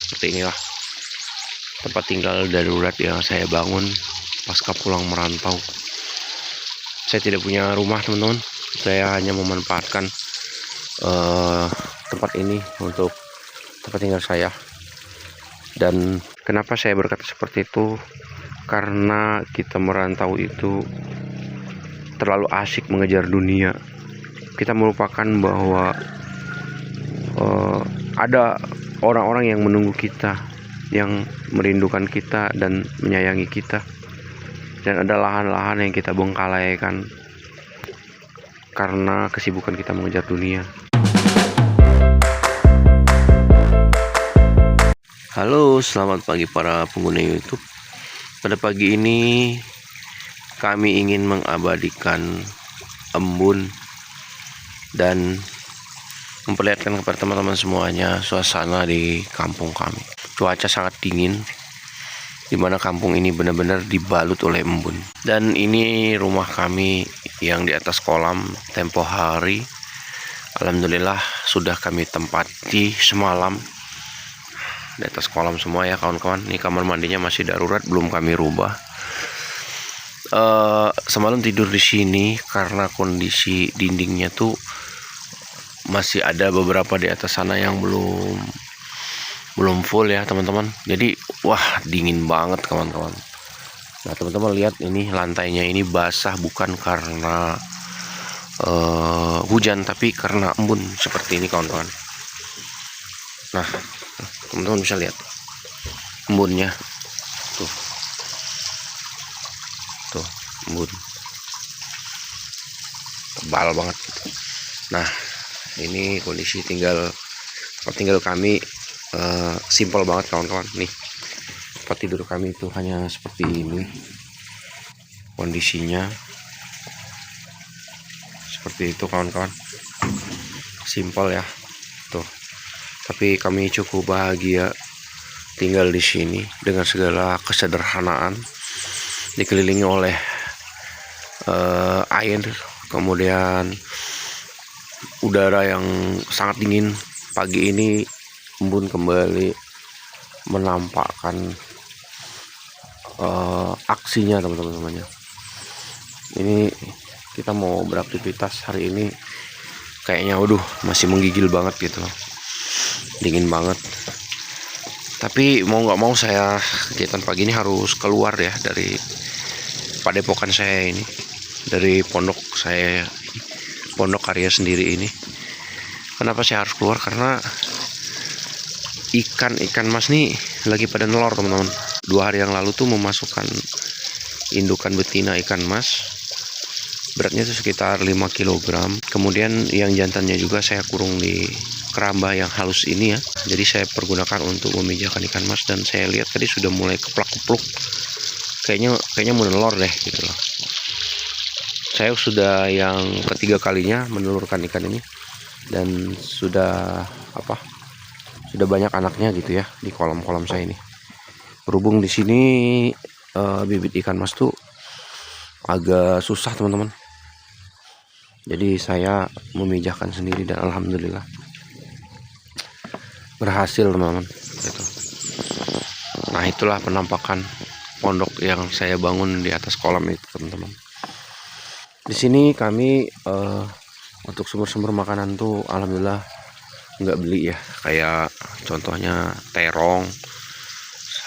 Seperti inilah tempat tinggal darurat yang saya bangun pasca pulang merantau. Saya tidak punya rumah, teman-teman. Saya hanya memanfaatkan tempat ini untuk tempat tinggal saya. Dan kenapa saya berkata seperti itu? Karena kita merantau itu terlalu asyik mengejar dunia. Kita melupakan bahwa ada orang-orang yang menunggu kita, yang merindukan kita dan menyayangi kita. Dan ada lahan-lahan yang kita bengkalaikan karena kesibukan kita mengejar dunia. Halo, selamat pagi para pengguna YouTube. Pada pagi ini kami ingin mengabadikan embun dan memperlihatkan kepada teman-teman semuanya suasana di kampung kami. Cuaca sangat dingin, di mana kampung ini benar-benar dibalut oleh embun. Dan ini rumah kami yang di atas kolam. Tempo hari alhamdulillah sudah kami tempati semalam di atas kolam semua ya kawan-kawan. Ini kamar mandinya masih darurat, belum kami rubah. Semalam tidur di sini karena kondisi dindingnya tuh masih ada beberapa di atas sana yang belum full ya teman-teman. Jadi wah, dingin banget kawan-kawan. Nah teman-teman lihat, ini lantainya ini basah bukan karena hujan, tapi karena embun seperti ini kawan-kawan. Nah teman-teman bisa lihat embunnya tuh embun tebal banget gitu. Nah ini kondisi tempat tinggal kami, simpel banget kawan-kawan. Nih tempat tidur kami itu hanya seperti ini kondisinya, seperti itu kawan-kawan, simpel ya tuh. Tapi kami cukup bahagia tinggal di sini dengan segala kesederhanaan, dikelilingi oleh air, kemudian udara yang sangat dingin. Pagi ini embun kembali menampakkan aksinya teman-teman. Ini kita mau beraktivitas hari ini kayaknya masih menggigil banget gitu loh, dingin banget. Tapi mau nggak mau saya kegiatan pagi ini harus keluar ya dari padepokan saya ini, dari pondok karya sendiri ini. Kenapa saya harus keluar? Karena ikan mas nih lagi pada nelor teman-teman. 2 hari yang lalu tuh memasukkan indukan betina ikan mas, beratnya itu sekitar 5 kg. Kemudian yang jantannya juga saya kurung di keramba yang halus ini ya. Jadi saya pergunakan untuk memijahkan ikan mas, dan saya lihat tadi sudah mulai keplak-kepluk. Kayaknya mau nelor deh gitu loh. Saya sudah yang ketiga kalinya menelurkan ikan ini, dan sudah banyak anaknya gitu ya di kolam-kolam saya ini. Berhubung di sini bibit ikan mas tuh agak susah teman-teman. Jadi saya memijahkan sendiri dan alhamdulillah berhasil teman-teman gitu. Nah itulah penampakan pondok yang saya bangun di atas kolam itu teman-teman. Di sini kami untuk sumber-sumber makanan tuh alhamdulillah nggak beli ya. Kayak contohnya terong,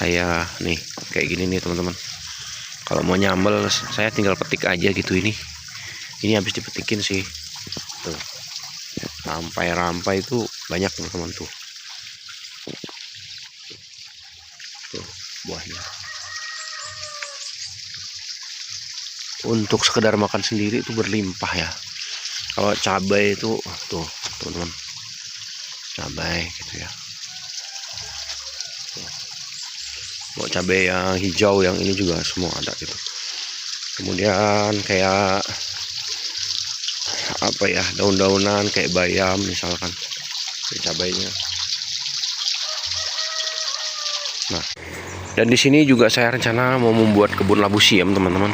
saya nih kayak gini nih teman-teman. Kalau mau nyambel saya tinggal petik aja gitu. Ini habis dipetikin sih tuh, rampai-rampai itu banyak teman-teman tuh buahnya. Untuk sekedar makan sendiri itu berlimpah ya. Kalau cabai itu tuh teman-teman, cabai gitu ya. Mau cabai yang hijau, yang ini juga semua ada gitu. Kemudian kayak daun-daunan kayak bayam misalkan, cabainya. Nah, dan di sini juga saya rencana mau membuat kebun labu siam teman-teman,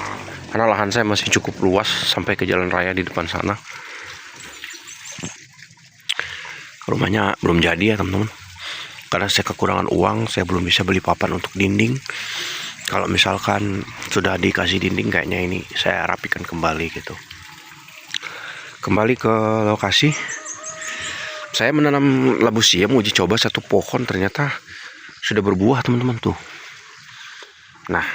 karena lahan saya masih cukup luas sampai ke jalan raya di depan sana. Rumahnya belum jadi ya teman-teman. Karena saya kekurangan uang, saya belum bisa beli papan untuk dinding. Kalau misalkan sudah dikasih dinding, kayaknya ini saya rapikan kembali gitu. Kembali ke lokasi, saya menanam labu siam uji coba satu pohon, ternyata sudah berbuah teman-teman tuh. Nah,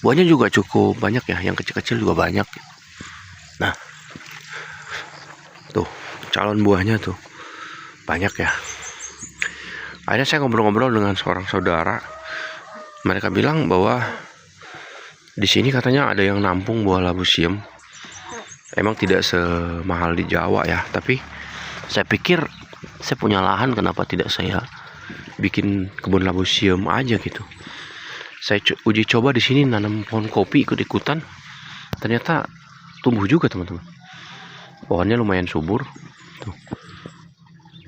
buahnya juga cukup banyak ya, yang kecil-kecil juga banyak. Nah, tuh calon buahnya tuh banyak ya. Akhirnya saya ngobrol-ngobrol dengan seorang saudara. Mereka bilang bahwa di sini katanya ada yang nampung buah labu siam. Emang tidak semahal di Jawa ya, tapi saya pikir saya punya lahan, kenapa tidak saya bikin kebun labu siam aja gitu. Saya uji coba di sini nanam pohon kopi ikut-ikutan. Ternyata tumbuh juga teman-teman. Pohonnya lumayan subur. Tuh.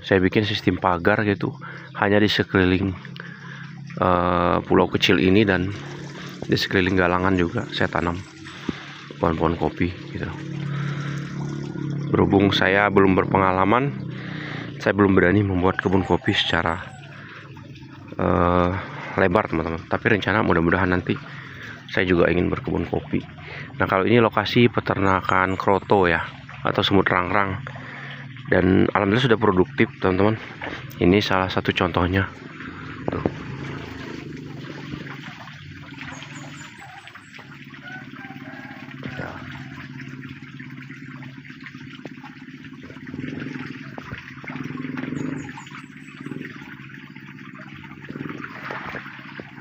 Saya bikin sistem pagar gitu, hanya di sekeliling pulau kecil ini, dan di sekeliling galangan juga saya tanam pohon-pohon kopi gitu. Berhubung saya belum berpengalaman, saya belum berani membuat kebun kopi secara lebar teman-teman. Tapi rencana mudah-mudahan nanti saya juga ingin berkebun kopi. Nah, kalau ini lokasi peternakan kroto ya, atau semut rangrang, dan alhamdulillah sudah produktif teman-teman. Ini salah satu contohnya. Tuh.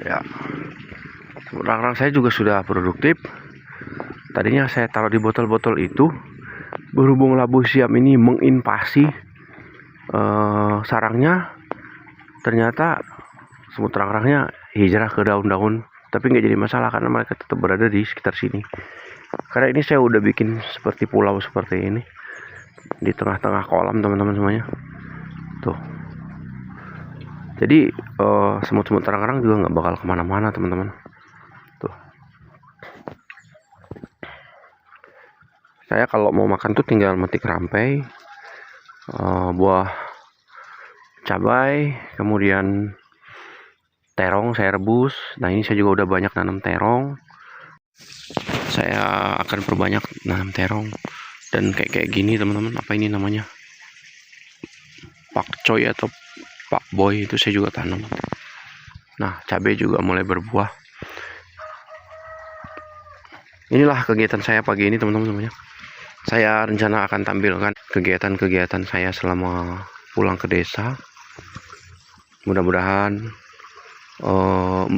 Ya, semut rangrang saya juga sudah produktif. Tadinya saya taruh di botol-botol itu. Berhubung labu siam ini menginvasi sarangnya, ternyata semut rangrangnya hijrah ke daun-daun. Tapi nggak jadi masalah karena mereka tetap berada di sekitar sini. Karena ini saya udah bikin seperti pulau seperti ini di tengah-tengah kolam teman-teman semuanya. Tuh. Jadi semut-semut rangrang juga nggak bakal kemana-mana teman-teman. Tuh. Saya kalau mau makan tuh tinggal metik rampai, buah cabai, kemudian terong saya rebus. Nah, ini saya juga udah banyak nanam terong. Saya akan perbanyak nanam terong. Dan kayak gini teman-teman, apa ini namanya, pakcoy atau pakboy, itu saya juga tanam. Nah, cabai juga mulai berbuah. Inilah kegiatan saya pagi ini teman-teman semuanya. Saya rencana akan tampilkan kegiatan-kegiatan saya selama pulang ke desa. Mudah-mudahan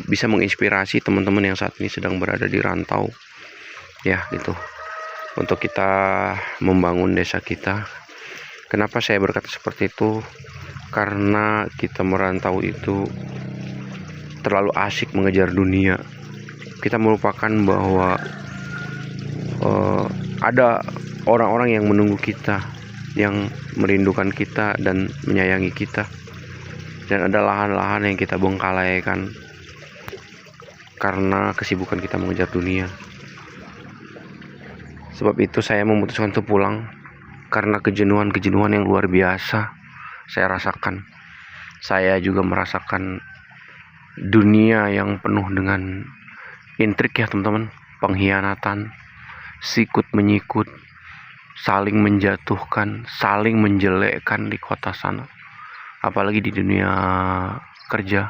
bisa menginspirasi teman-teman yang saat ini sedang berada di rantau ya gitu, untuk kita membangun desa kita. Kenapa saya berkata seperti itu? Karena kita merantau itu terlalu asik mengejar dunia. Kita melupakan bahwa ada orang-orang yang menunggu kita, yang merindukan kita dan menyayangi kita. Dan ada lahan-lahan yang kita bengkalaikan karena kesibukan kita mengejar dunia. Sebab itu saya memutuskan untuk pulang, karena kejenuhan yang luar biasa saya rasakan. Saya juga merasakan dunia yang penuh dengan intrik ya teman-teman, pengkhianatan, sikut menyikut, saling menjatuhkan, saling menjelekkan di kota sana. Apalagi di dunia kerja,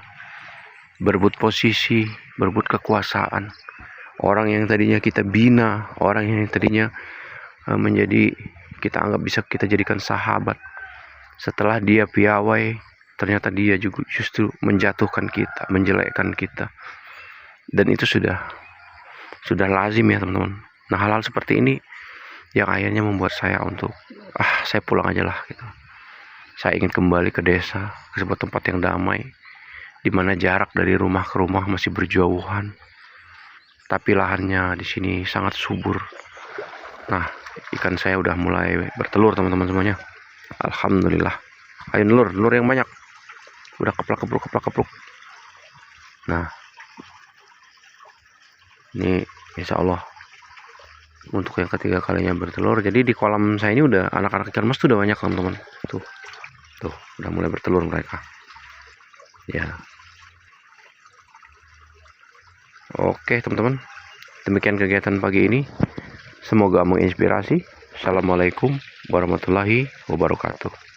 berebut posisi, berebut kekuasaan. Orang yang tadinya kita bina, orang yang tadinya menjadi kita anggap bisa kita jadikan sahabat, setelah dia piawai, ternyata dia juga justru menjatuhkan kita, menjelekkan kita. Dan itu sudah lazim ya teman-teman. Nah, hal-hal seperti ini yang akhirnya membuat saya untuk saya pulang aja lah gitu. Saya ingin kembali ke desa, ke sebuah tempat yang damai, di mana jarak dari rumah ke rumah masih berjauhan, tapi lahannya di sini sangat subur. Nah, ikan saya udah mulai bertelur teman-teman semuanya. Alhamdulillah. Ayo telur yang banyak. Udah keplak-kepluk. Nah, ini insya Allah untuk yang ketiga kalinya bertelur. Jadi di kolam saya ini udah anak-anak ikan mas tuh udah banyak teman-teman. Tuh Tuh, udah mulai bertelur mereka. Ya. Oke, teman-teman. Demikian kegiatan pagi ini. Semoga menginspirasi. Assalamualaikum warahmatullahi wabarakatuh.